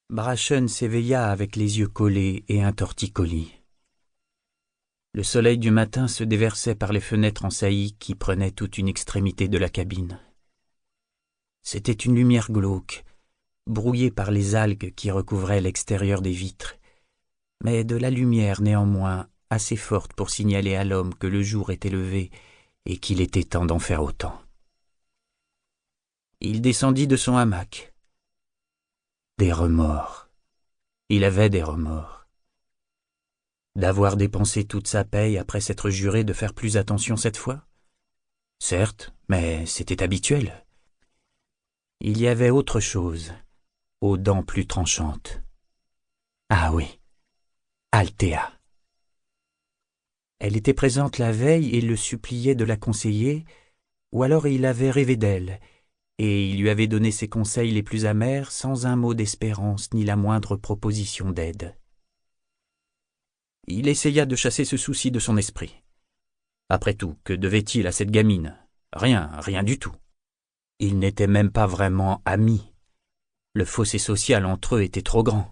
Brachen s'éveilla avec les yeux collés et un torticolis. Le soleil du matin se déversait par les fenêtres en saillie qui prenaient toute une extrémité de la cabine. C'était une lumière glauque, brouillée par les algues qui recouvraient l'extérieur des vitres, mais de la lumière néanmoins assez forte pour signaler à l'homme que le jour était levé et qu'il était temps d'en faire autant. Il descendit de son hamac. Des remords. Il avait des remords. D'avoir dépensé toute sa paye après s'être juré de faire plus attention cette fois? Certes, mais c'était habituel. Il y avait autre chose, aux dents plus tranchantes. Ah oui, Althea. Elle était présente la veille et le suppliait de la conseiller, ou alors il avait rêvé d'elle, et il lui avait donné ses conseils les plus amers sans un mot d'espérance ni la moindre proposition d'aide. Il essaya de chasser ce souci de son esprit. Après tout, que devait-il à cette gamine? Rien du tout. Ils n'étaient même pas vraiment amis. Le fossé social entre eux était trop grand.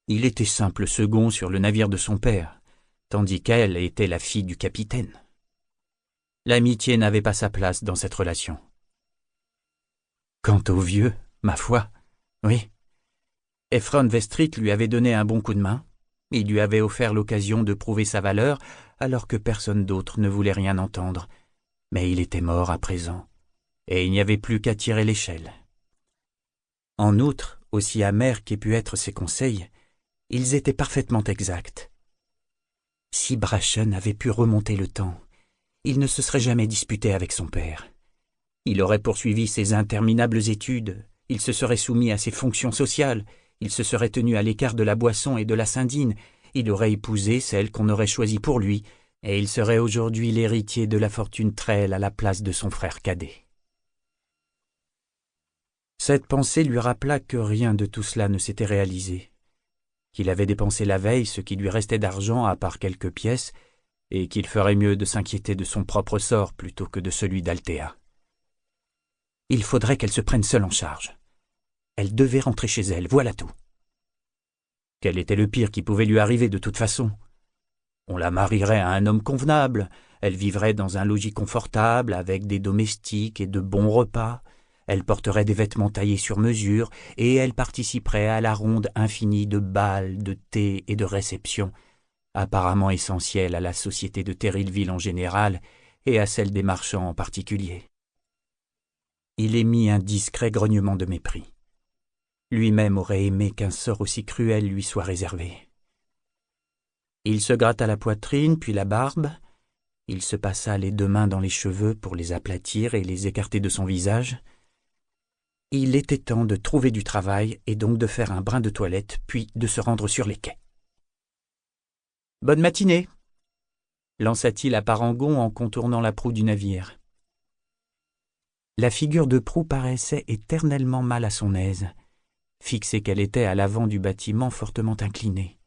Il était simple second sur le navire de son père, tandis qu'elle était la fille du capitaine. L'amitié n'avait pas sa place dans cette relation. Quant au vieux, ma foi, oui. Ephron Vestrit lui avait donné un bon coup de main. Il lui avait offert l'occasion de prouver sa valeur, alors que personne d'autre ne voulait rien entendre. Mais il était mort à présent, et il n'y avait plus qu'à tirer l'échelle. En outre, aussi amers qu'aient pu être ses conseils, ils étaient parfaitement exacts. Si Brachen avait pu remonter le temps, il ne se serait jamais disputé avec son père. Il aurait poursuivi ses interminables études, il se serait soumis à ses fonctions sociales, il se serait tenu à l'écart de la boisson et de la sindine, il aurait épousé celle qu'on aurait choisie pour lui, et il serait aujourd'hui l'héritier de la fortune Trell à la place de son frère cadet. Cette pensée lui rappela que rien de tout cela ne s'était réalisé, qu'il avait dépensé la veille ce qui lui restait d'argent à part quelques pièces, et qu'il ferait mieux de s'inquiéter de son propre sort plutôt que de celui d'Althea. Il faudrait qu'elle se prenne seule en charge. Elle devait rentrer chez elle, voilà tout. Quel était le pire qui pouvait lui arriver de toute façon? On la marierait à un homme convenable, elle vivrait dans un logis confortable, avec des domestiques et de bons repas, elle porterait des vêtements taillés sur mesure, et elle participerait à la ronde infinie de bals, de thés et de réceptions, apparemment essentielles à la société de Terrillville en général et à celle des marchands en particulier. Il émit un discret grognement de mépris. Lui-même aurait aimé qu'un sort aussi cruel lui soit réservé. Il se gratta la poitrine, puis la barbe. Il se passa les deux mains dans les cheveux pour les aplatir et les écarter de son visage. Il était temps de trouver du travail et donc de faire un brin de toilette, puis de se rendre sur les quais. « Bonne matinée !» lança-t-il à Parangon en contournant la proue du navire. La figure de proue paraissait éternellement mal à son aise, fixée qu'elle était à l'avant du bâtiment fortement incliné.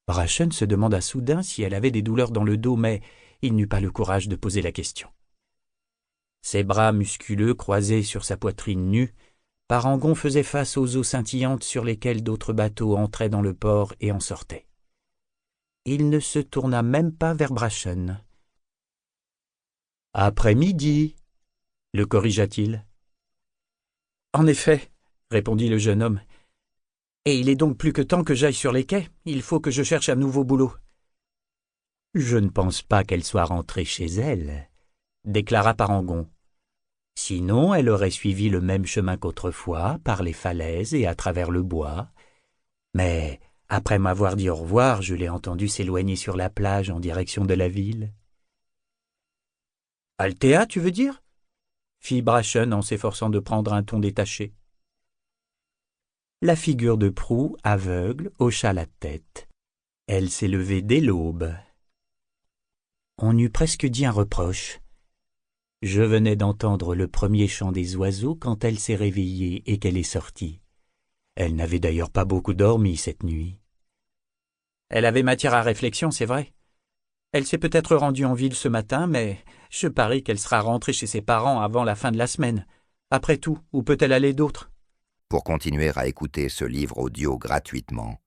Brachen se demanda soudain si elle avait des douleurs dans le dos, mais il n'eut pas le courage de poser la question. Ses bras musculeux croisés sur sa poitrine nue, Parangon faisait face aux eaux scintillantes sur lesquelles d'autres bateaux entraient dans le port et en sortaient. Il ne se tourna même pas vers Brachen. « Après-midi !» le corrigea-t-il. « En effet, » répondit le jeune homme. « Et il est donc plus que temps que j'aille sur les quais. Il faut que je cherche un nouveau boulot. »« Je ne pense pas qu'elle soit rentrée chez elle, » déclara Parangon. « Sinon, elle aurait suivi le même chemin qu'autrefois, par les falaises et à travers le bois. Mais, après m'avoir dit au revoir, je l'ai entendue s'éloigner sur la plage en direction de la ville. »« Althea, tu veux dire ?» fit Brachen en s'efforçant de prendre un ton détaché. La figure de proue, aveugle, hocha la tête. Elle s'est levée dès l'aube. On eût presque dit un reproche. Je venais d'entendre le premier chant des oiseaux quand elle s'est réveillée et qu'elle est sortie. Elle n'avait d'ailleurs pas beaucoup dormi cette nuit. Elle avait matière à réflexion, c'est vrai. Elle s'est peut-être rendue en ville ce matin, mais je parie qu'elle sera rentrée chez ses parents avant la fin de la semaine. Après tout, où peut-elle aller d'autre? Pour continuer à écouter ce livre audio gratuitement,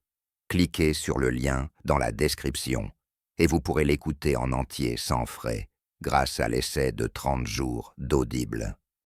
cliquez sur le lien dans la description et vous pourrez l'écouter en entier sans frais grâce à l'essai de 30 jours d'Audible.